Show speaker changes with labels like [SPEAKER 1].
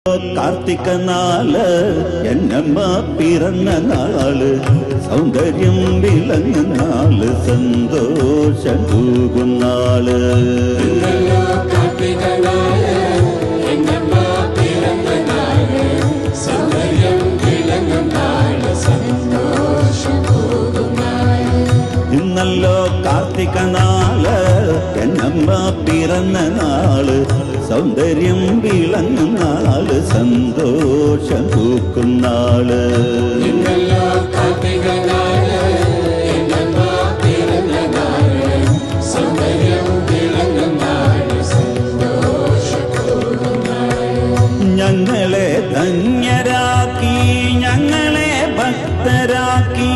[SPEAKER 1] കാർത്തിക നാള് എന്നമ്മ പിറന്ന നാള് സൗന്ദര്യം വിളങ്ങുന്ന നാള് സന്തോഷം തൂകുന്നാള് ഇന്നല്ലോ കാർത്തിക നാള് എന്നമ്മ പിറന്ന നാള് സൗന്ദര്യം വിളങ്ങുന്ന നാള് സന്തോഷം പൂക്കുന്നാള് ഞങ്ങളെ ധന്യരാക്കി ഞങ്ങളെ ഭക്തരാക്കി